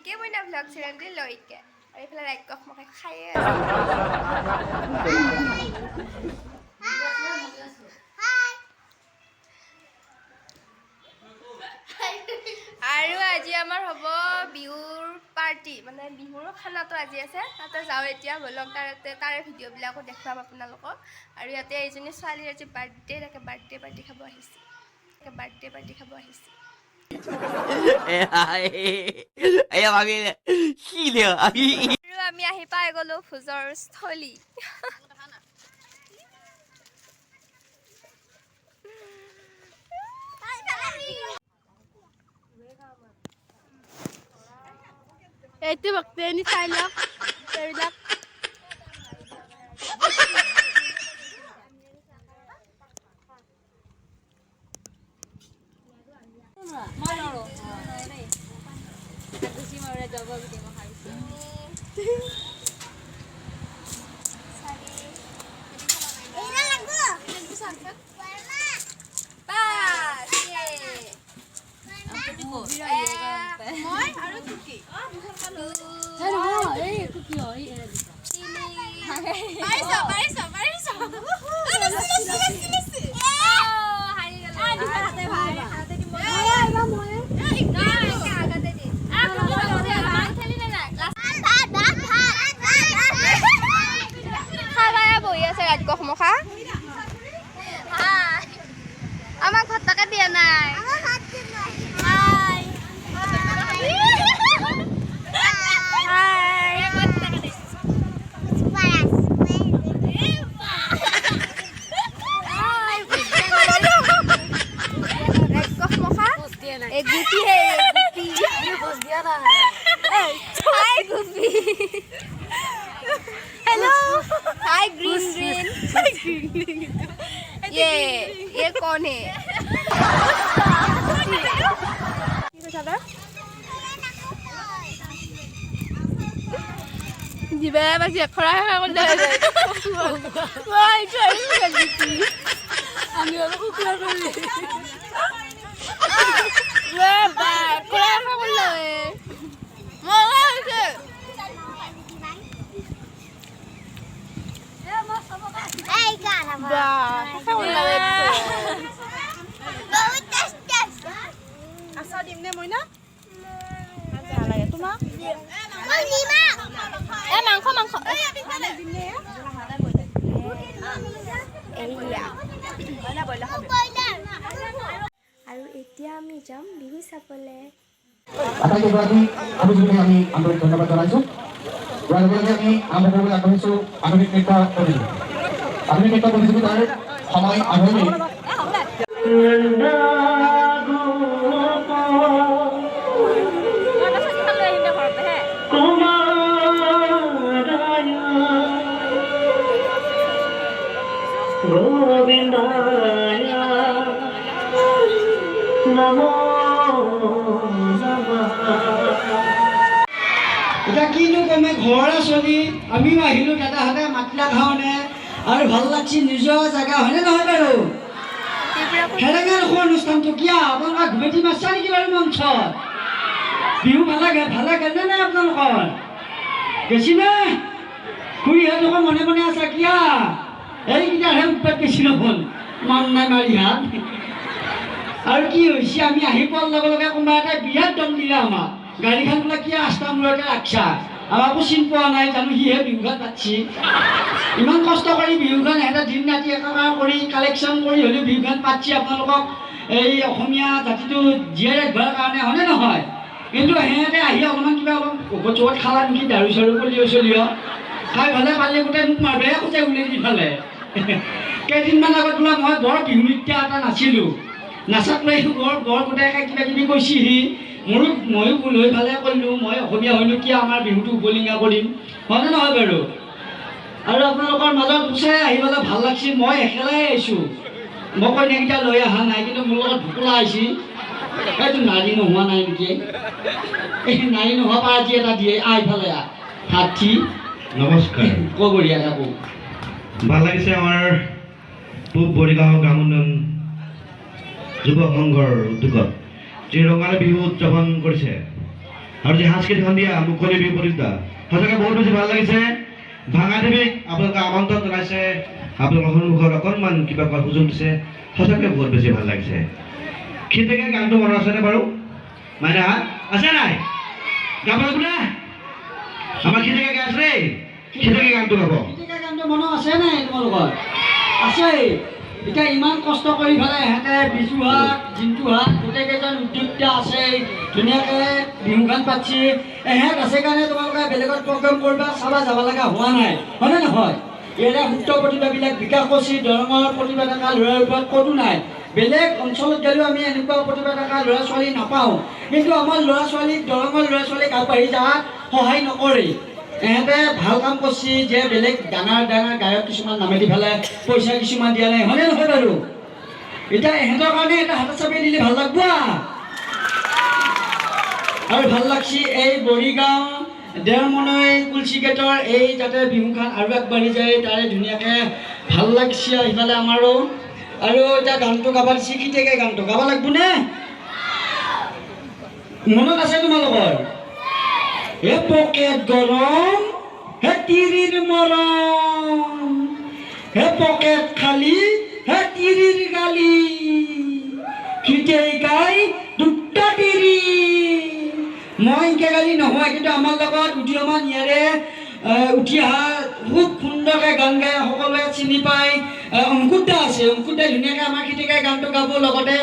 পিকে মইনা blog চেনেলটো লৈকে আৰু এইফালে ৰাক্ষস মকে খায়ে আৰু আজি আমাৰ হ'ব বিহুৰ পাৰ্টি মানে বিহুৰ খানাটো আজি আছে তাতে যাওঁ এতিয়া ব্লগ তাৰে ভিডিঅ'বিলাকো দেখুৱাম আপোনালোকক আৰু ইয়াতে এইজনী ছোৱালীৰ আজি বাৰ্থডে তাকে বাৰ্থডে পাৰ্টি খাব আহিছে আৰু আমি আহি পাই গ'লো ভোজৰ স্থলী এইটো বক্তনি চাই লওক এইবিলাক আমাক ভাত টাকা দিয়া নাই हेलो हाय ग्रीन ये कौन है जीवे बस ये खड़ा है और दे वाई ट्राई कर दी আমি ওর কুকুর বলি वे बा खड़ा है বললো মজা হয়েছে এই গানা বা কেমন লাগে বহুত টেস্টি আসা দিম নে মইনা আচ্ছা লাগে তোমাক মই নিমা এ মাংস দিম নে এইয়া বলা বলা হবে আৰু এতিয়া আমি যাম বিহু চাবলে আমি আন্তৰিক ধন্যবাদ জনাইছোঁ আমি আৰম্ভ কৰিবলৈ আগবাঢ়িছোঁ আধুনিক নৃত্য প্ৰতিযোগিতাৰ সময় আৰম্ভ গোবিন্দায়া নমো এটা কিনো কমে ঘৰ চলি আমিও আহিলোঁ দাদাহঁতে মাতলা খাওঁনে আৰু ভাল লাগছি নিজৰ জেগা হয়নে নহয় বাৰু সেনেকৈ দেখোঁ অনুষ্ঠানটো কিয় আপোনালোকে ঘুমেটি মাৰছা নেকি বাৰু মঞ্চত বিহু ভালে গেলে নাই আপোনালোকৰ বেছি নে খুৰীহঁত দেখোন মনে মনে আছা কিয় এইকেইটাৰহে উৎপাত বেছি নহ'ল মন নাই মাৰিহাত আৰু কি হৈছে আমি আহি পোৱাৰ লগে লগে কোনোবা এটা বিৰাট দম দিলে আমাক গাড়ীখন বোলে কিয় আস্তামূলকে ৰাখছা আমাকো চিন পোৱা নাই জানো সিহে বিহুখন পাতিছি ইমান কষ্ট কৰি বিহুখন সিহঁতে দিন ৰাতি একাকাৰ কৰি কালেকশ্যন কৰি হ'লেও বিহুখন পাতিছি আপোনালোকক এই অসমীয়া জাতিটো জীয়াই ৰাখিবৰ কাৰণে হয়নে নহয় কিন্তু সিহঁতে আহি অলপমান কিবা অলপ চৌত খালা নেকি দাৰু চাৰু চলিও খাই ভালে পালে গোটেই মোক মাৰবে খোজে উলিয়াই দি ফালে কেইদিনমান আগত বোলে মই বৰ বিহু নৃত্য এটা নাছিলোঁ নাচাক লৈ বৰ গোটেই কিবা কিবি কৈছিহি ময়ো ভুল হৈ ভালে কৰিলোঁ মই অসমীয়া হ'লোঁ কিয় আমাৰ বিহুটো উপলিঙা কৰিম হয়নে নহয় বাৰু আৰু আপোনালোকৰ মাজত উচাই আহিবলৈ ভাল লাগছি মই একেলাই আহিছোঁ মই কইনাকেইটা লৈ অহা নাই কিন্তু মোৰ লগত ঢুকুলা আহিছি এইটো নাৰী নোহোৱা নাই নেকি এই নাৰী নোহোৱা পাৰ্টি এটা দিয়ে আইফালে হাতী নমস্কাৰ কবৰীয়া থাকো ভাল লাগিছে আমাৰ পূব বৰিগাঁও গ্ৰাম উন্নয়ন যুৱ সংঘৰ উদ্যোগত যি ৰঙালী বিহু উদযাপন কৰিছে আৰু যে সাংস্কৃতিক সন্ধিয়া মুকলি বিহু প্ৰতিযোগিতা সঁচাকৈ বহুত বেছি ভাল লাগিছে। ভাঙা দেৱীক আপোনালোকে আমন্ত্ৰণ জনাইছে, আপোনালোকৰ সন্মুখত অকণমান কিবা কোৱাৰ সুযোগ দিছে, সঁচাকৈ বহুত বেছি ভাল লাগিছে। খিতেকে গানটো মনত আছেনে বাৰু? মাইনা আছে নাই? গাব লাগিব নে? আমাৰ খিতেকে গাই আছে দেই, খিতেকে গানটো গাব। খিতেকে গানটো মনত আছে নাই তোমালোকৰ? আছে। এতিয়া ইমান কষ্ট কৰি পেলাই ইহঁতে বিজুহাট জিন্তুহাট গোটেইকেইজন উদ্যোক্তা আছে, ধুনীয়াকৈ বিহু গান পাতিছে। এহেঁত আছে কাৰণে তোমালোকে বেলেগত প্ৰগ্ৰেম কৰিবা চাবা যাব লগা হোৱা নাই, হয়নে নহয়? ইয়াৰে সুপ্ত প্ৰতিভাবিলাক বিকাশ কৰিছে, দৰঙৰ প্ৰতিভা থকা ল'ৰাৰ ওপৰত ক'তো নাই। বেলেগ অঞ্চলত গ'লেও আমি এনেকুৱা প্ৰতিভা থকা ল'ৰা ছোৱালী নাপাওঁ, কিন্তু আমাৰ ল'ৰা ছোৱালীক দৰঙৰ ল'ৰা ছোৱালীক আগবাঢ়ি যোৱাত সহায় নকৰে। এহেঁতে ভাল কাম কৰিছে যে বেলেগ ডাঙৰ ডাঙৰ গায়ক কিছুমান নামেদি পেলাই পইচা কিছুমান দিয়া নাই, হয়নে নহয় বাৰু? এতিয়া এহেঁতৰ কাৰণে এটা হাতত চাপি দিলে ভাল লাগব। আৰু ভাল লাগছে এই বৰিগাঁও দেওমনৈ কুলচি গেটৰ এই যাতে বিহুখন আৰু আগবাঢ়ি যায় তাৰে ধুনীয়াকৈ ভাল লাগছে। ইফালে আমাৰো আৰু এতিয়া গানটো গাব দিছে, খিতেকে গানটো গাব লাগিব নে? মনত আছে তোমালোকৰ? হে পকেট গৰম হে তিৰিৰ মৰম, হে পকেট খালি হে তিৰিৰ গালি, খিতেই গাই দুটা তিৰি। মই এনেকৈ গালি নহয়, কিন্তু আমাৰ লগত উদীয়মান ইয়াৰে উঠি অহা খুব সুন্দৰকৈ গান গাই সকলোৱে চিনি পায় অংকুৰ দা আছে। অংকুৰ দাই ধুনীয়াকৈ আমাৰ খিতেকে গানটো গাব, লগতে